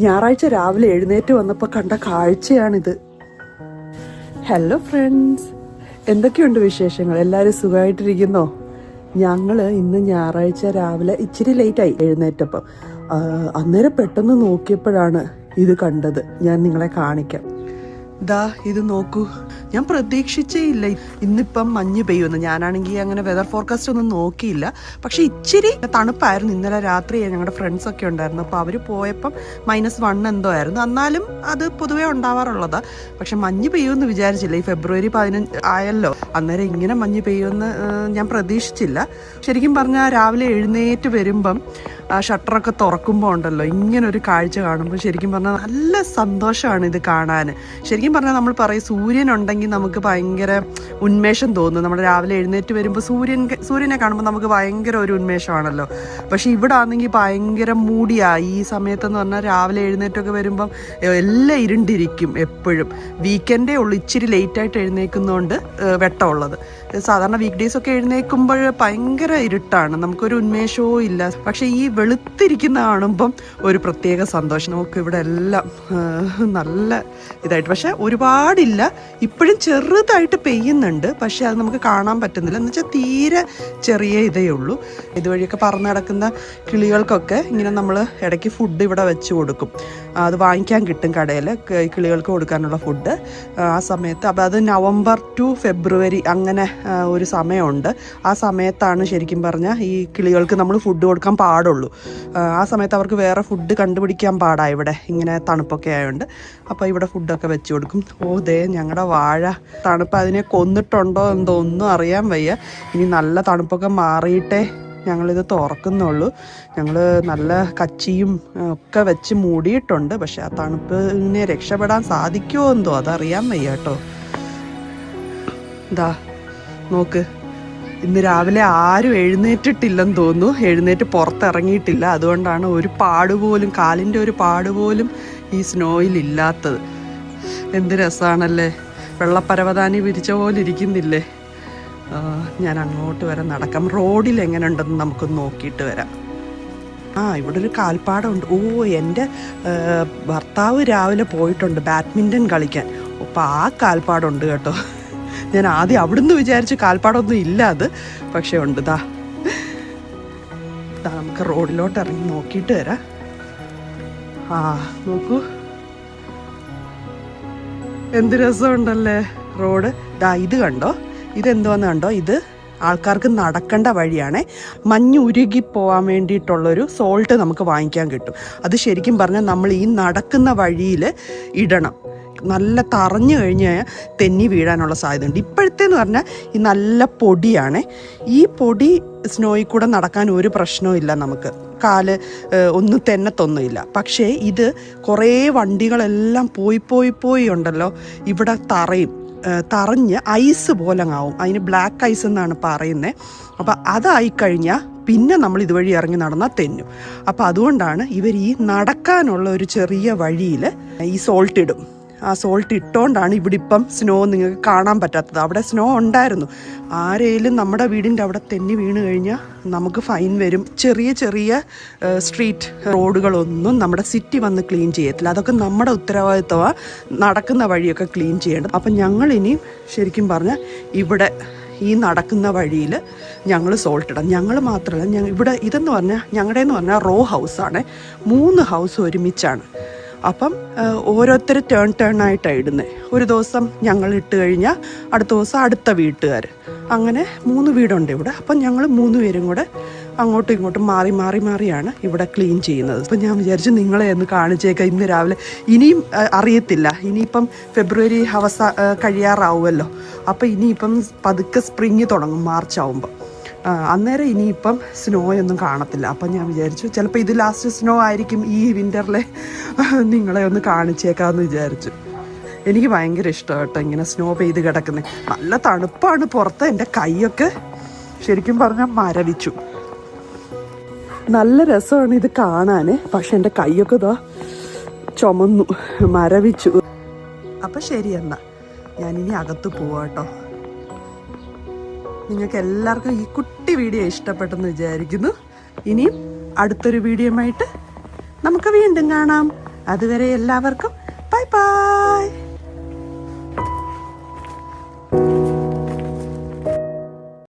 ഞായറാഴ്ച രാവിലെ എഴുന്നേറ്റ് വന്നപ്പോൾ കണ്ട കാഴ്ചയാണിത്. ഹലോ ഫ്രണ്ട്സ്, എന്തൊക്കെയുണ്ട് വിശേഷങ്ങൾ? എല്ലാവരും സുഖമായിട്ടിരിക്കുന്നോ? ഞങ്ങൾ ഇന്ന് ഞായറാഴ്ച രാവിലെ ഇച്ചിരി ലേറ്റായി എഴുന്നേറ്റപ്പം. അന്നേരം പെട്ടെന്ന് നോക്കിയപ്പോഴാണ് ഇത് കണ്ടത്. ഞാൻ നിങ്ങളെ കാണിക്കാം. ദാ ഇത് നോക്കൂ, ഞാൻ പ്രതീക്ഷിച്ചേ ഇല്ല ഇന്നിപ്പം മഞ്ഞ് പെയ്യുമെന്ന്. ഞാനാണെങ്കിൽ അങ്ങനെ വെതർ ഫോർകാസ്റ്റ് ഒന്നും നോക്കിയില്ല. പക്ഷെ ഇച്ചിരി തണുപ്പായിരുന്നു. ഇന്നലെ രാത്രി ഞങ്ങളുടെ ഫ്രണ്ട്സൊക്കെ ഉണ്ടായിരുന്നു. അപ്പോൾ അവർ പോയപ്പം -1 എന്തോ ആയിരുന്നു. എന്നാലും അത് പൊതുവേ ഉണ്ടാവാറുള്ളതാ. പക്ഷെ മഞ്ഞ് പെയ്യുമെന്ന് വിചാരിച്ചില്ല. ഈ ഫെബ്രുവരി 15 ആയല്ലോ, അന്നേരം ഇങ്ങനെ മഞ്ഞ് പെയ്യുമെന്ന് ഞാൻ പ്രതീക്ഷിച്ചില്ല. ശരിക്കും പറഞ്ഞാൽ രാവിലെ എഴുന്നേറ്റ് വരുമ്പം ഷട്ടറൊക്കെ തുറക്കുമ്പോൾ ഉണ്ടല്ലോ, ഇങ്ങനൊരു കാഴ്ച കാണുമ്പോൾ ശരിക്കും പറഞ്ഞാൽ നല്ല സന്തോഷമാണ് ഇത് കാണാൻ. ശരിക്കും പറഞ്ഞാൽ നമ്മൾ പറയും സൂര്യനുണ്ടെങ്കിൽ നമുക്ക് ഭയങ്കര ഉന്മേഷം തോന്നും. നമ്മൾ രാവിലെ എഴുന്നേറ്റ് വരുമ്പോൾ സൂര്യനെ കാണുമ്പോൾ നമുക്ക് ഭയങ്കര ഒരു ഉന്മേഷമാണല്ലോ. പക്ഷെ ഇവിടെ ആണെങ്കിൽ ഭയങ്കര മൂടിയായി. ഈ സമയത്തെന്ന് പറഞ്ഞാൽ രാവിലെ എഴുന്നേറ്റൊക്കെ വരുമ്പം എല്ലാം ഇരുണ്ടിരിക്കും എപ്പോഴും. വീക്കെൻഡേ ഉള്ളൂ ഇച്ചിരി ലേറ്റായിട്ട് എഴുന്നേൽക്കുന്നതുകൊണ്ട് വെട്ടമുള്ളത്. സാധാരണ വീക്ക് ഡേയ്സ് ഒക്കെ എഴുന്നേൽക്കുമ്പോൾ ഭയങ്കര ഇരുട്ടാണ്, നമുക്കൊരു ഉന്മേഷവും ഇല്ല. പക്ഷെ ഈ വെളുത്തിരിക്കുന്ന കാണുമ്പം ഒരു പ്രത്യേക സന്തോഷം. നമുക്ക് ഇവിടെ എല്ലാം നല്ല ഇതായിട്ട്, പക്ഷെ ഒരുപാടില്ല, ഇപ്പോഴും ചെറുതായിട്ട് പെയ്യുന്നുണ്ട്. പക്ഷെ അത് നമുക്ക് കാണാൻ പറ്റുന്നില്ല. എന്ന് വെച്ചാൽ തീരെ ചെറിയ ഇതേ ഉള്ളൂ. ഇതുവഴിയൊക്കെ പറന്ന് നടക്കുന്ന കിളികൾക്കൊക്കെ ഇങ്ങനെ നമ്മൾ ഇടയ്ക്ക് ഫുഡ് ഇവിടെ വെച്ച് കൊടുക്കും. അത് വാങ്ങിക്കാൻ കിട്ടും കടയിൽ, കിളികൾക്ക് കൊടുക്കാനുള്ള ഫുഡ് ആ സമയത്ത്. അപ്പോൾ അത് നവംബർ ടു ഫെബ്രുവരി അങ്ങനെ ഒരു സമയമുണ്ട്. ആ സമയത്താണ് ശരിക്കും പറഞ്ഞാൽ ഈ കിളികൾക്ക് നമ്മൾ ഫുഡ് കൊടുക്കാൻ പാടുള്ളൂ. ആ സമയത്ത് അവർക്ക് വേറെ ഫുഡ് കണ്ടുപിടിക്കാൻ പാടാണ് ഇവിടെ, ഇങ്ങനെ തണുപ്പൊക്കെ ആയതുകൊണ്ട്. അപ്പോൾ ഇവിടെ ഫുഡൊക്കെ വെച്ച് കൊടുക്കും. ദേ ഞങ്ങളുടെ വാഴ തണുപ്പ് അതിനെ കൊന്നിട്ടുണ്ടോ എന്തോ ഒന്നും അറിയാൻ വയ്യ. ഇനി നല്ല തണുപ്പൊക്കെ മാറിയിട്ടേ ഞങ്ങളിത് തുറക്കുന്നുള്ളൂ. ഞങ്ങൾ നല്ല കച്ചിയും ഒക്കെ വെച്ച് മൂടിയിട്ടുണ്ട്. പക്ഷെ ആ തണുപ്പിനെ രക്ഷപ്പെടാൻ സാധിക്കുമോ എന്തോ അതറിയാൻ വയ്യ കേട്ടോ. ഇതാ നോക്ക്, ഇന്ന് രാവിലെ ആരും എഴുന്നേറ്റിട്ടില്ലെന്ന് തോന്നുന്നു. എഴുന്നേറ്റ് പുറത്തിറങ്ങിയിട്ടില്ല. അതുകൊണ്ടാണ് ഒരു പാടുപോലും, കാലിൻ്റെ ഒരു പാടുപോലും ഈ സ്നോയിൽ ഇല്ലാത്തത്. എന്ത് രസമാണല്ലേ, വെള്ളപ്പരവതാനി വിരിച്ച പോലെ ഇരിക്കുന്നില്ലേ. ഞാൻ അങ്ങോട്ട് വരെ നടക്കാം. റോഡിൽ എങ്ങനെ ഉണ്ടെന്ന് നമുക്കൊന്ന് നോക്കിയിട്ട് വരാം. ഇവിടെ ഒരു കാൽപ്പാടമുണ്ട്. എൻ്റെ ഭർത്താവ് രാവിലെ പോയിട്ടുണ്ട് ബാഡ്മിൻ്റൺ കളിക്കാൻ. അപ്പോൾ ആ കാൽപ്പാടുണ്ട് കേട്ടോ. ഞാൻ ആദ്യം അവിടുന്ന് വിചാരിച്ചു കാൽപ്പാടൊന്നും ഇല്ല അത്, പക്ഷെ ഉണ്ട്. നമുക്ക് റോഡിലോട്ട് ഇറങ്ങി നോക്കിയിട്ട് വരാം. നോക്കൂ, എന്ത് രസമുണ്ടല്ലേ റോഡ്. ഇത് കണ്ടോ, ഇതെന്തുവന്ന് കണ്ടോ, ഇത് ആൾക്കാർക്ക് നടക്കേണ്ട വഴിയാണേ. മഞ്ഞ് ഉരുകി പോകാൻ വേണ്ടിയിട്ടുള്ളൊരു സോൾട്ട് നമുക്ക് വാങ്ങിക്കാൻ കിട്ടും. അത് ശരിക്കും പറഞ്ഞാൽ നമ്മൾ ഈ നടക്കുന്ന വഴിയിൽ ഇടണം. നല്ല തറഞ്ഞു കഴിഞ്ഞാൽ തെന്നി വീഴാനുള്ള സാധ്യതയുണ്ട്. ഇപ്പോഴത്തേന്ന് പറഞ്ഞാൽ ഈ നല്ല പൊടിയാണേ. ഈ പൊടി സ്നോയിൽ കൂടെ നടക്കാൻ ഒരു പ്രശ്നവും ഇല്ല, നമുക്ക് കാല് ഒന്നും തെന്നത്തൊന്നുമില്ല. പക്ഷേ ഇത് കുറേ വണ്ടികളെല്ലാം പോയി ഉണ്ടല്ലോ, ഇവിടെ തറഞ്ഞ് ഐസ് പോലെ ആവും. അതിന് ബ്ലാക്ക് ഐസ് എന്നാണ് പറയുന്നത്. അപ്പോൾ അതായിക്കഴിഞ്ഞാൽ പിന്നെ നമ്മൾ ഇതുവഴി ഇറങ്ങി നടന്നാൽ തെന്നും. അപ്പോൾ അതുകൊണ്ടാണ് ഇവർ ഈ നടക്കാനുള്ള ഒരു ചെറിയ വഴിയിൽ ഈ സോൾട്ട് ഇടും. ആ സോൾട്ട് ഇട്ടുകൊണ്ടാണ് ഇവിടെ ഇപ്പം സ്നോ നിങ്ങൾക്ക് കാണാൻ പറ്റാത്തത്. അവിടെ സ്നോ ഉണ്ടായിരുന്നു. ആരേലും നമ്മുടെ വീടിൻ്റെ അവിടെ തെന്നി വീണ് കഴിഞ്ഞാൽ നമുക്ക് ഫൈൻ വരും. ചെറിയ ചെറിയ സ്ട്രീറ്റ് റോഡുകളൊന്നും നമ്മുടെ സിറ്റി വന്ന് ക്ലീൻ ചെയ്യത്തില്ല. അതൊക്കെ നമ്മുടെ ഉത്തരവാദിത്തമാണ്, നടക്കുന്ന വഴിയൊക്കെ ക്ലീൻ ചെയ്യേണ്ടത്. അപ്പം ഞങ്ങളിനി ശരിക്കും പറഞ്ഞാൽ ഇവിടെ ഈ നടക്കുന്ന വഴിയിൽ ഞങ്ങൾ സോൾട്ട് ഇടാം. ഞങ്ങൾ മാത്രമല്ല, ഇവിടെ ഇതെന്ന് പറഞ്ഞാൽ ഞങ്ങളുടെയെന്ന് പറഞ്ഞാൽ റോ ഹൗസാണ്. 3 ഹൗസ് ഒരുമിച്ചാണ്. അപ്പം ഓരോരുത്തർ ടേൺ ആയിട്ടാണ് ഇടുന്നത്. ഒരു ദിവസം ഞങ്ങൾ ഇട്ട് കഴിഞ്ഞാൽ അടുത്ത ദിവസം അടുത്ത വീട്ടുകാർ, അങ്ങനെ 3 വീടുണ്ട് ഇവിടെ. അപ്പം ഞങ്ങൾ 3 പേരും കൂടെ അങ്ങോട്ടും ഇങ്ങോട്ടും മാറിയാണ് ഇവിടെ ക്ലീൻ ചെയ്യുന്നത്. അപ്പം ഞാൻ വിചാരിച്ചു നിങ്ങളെ ഒന്ന് കാണിച്ചേക്കാം ഇന്ന് രാവിലെ. ഇനിയും അറിയത്തില്ല, ഇനിയിപ്പം ഫെബ്രുവരി കഴിയാറാവുമല്ലോ. അപ്പം ഇനിയിപ്പം പതുക്കെ സ്പ്രിങ് തുടങ്ങും, മാർച്ച് ആവുമ്പോൾ. അന്നേരം ഇനിയിപ്പം സ്നോയൊന്നും കാണത്തില്ല. അപ്പം ഞാൻ വിചാരിച്ചു ചിലപ്പോൾ ഇത് ലാസ്റ്റ് സ്നോ ആയിരിക്കും ഈ വിൻ്ററിലെ, നിങ്ങളെ ഒന്ന് കാണിച്ചേക്കാമെന്ന് വിചാരിച്ചു. എനിക്ക് ഭയങ്കര ഇഷ്ടമാണ് കേട്ടോ ഇങ്ങനെ സ്നോ പെയ്ത് കിടക്കുന്നത്. നല്ല തണുപ്പാണ് പുറത്ത്. എൻ്റെ കൈയൊക്കെ ശരിക്കും പറഞ്ഞാൽ മരവിച്ചു. നല്ല രസമാണ് ഇത് കാണാൻ. പക്ഷെ എൻ്റെ കൈയൊക്കെ ചുമന്നു, മരവിച്ചു. അപ്പം ശരി, എന്നാൽ ഞാനിനി അകത്ത് പോവാട്ടോ. നിങ്ങൾക്ക് എല്ലാവർക്കും ഈ കുട്ടി വീഡിയോ ഇഷ്ടപ്പെട്ടെന്ന് വിചാരിക്കുന്നു. ഇനിയും അടുത്തൊരു വീഡിയോയുമായിട്ട് നമുക്ക് വീണ്ടും കാണാം. അതുവരെ എല്ലാവർക്കും ബൈ ബൈ.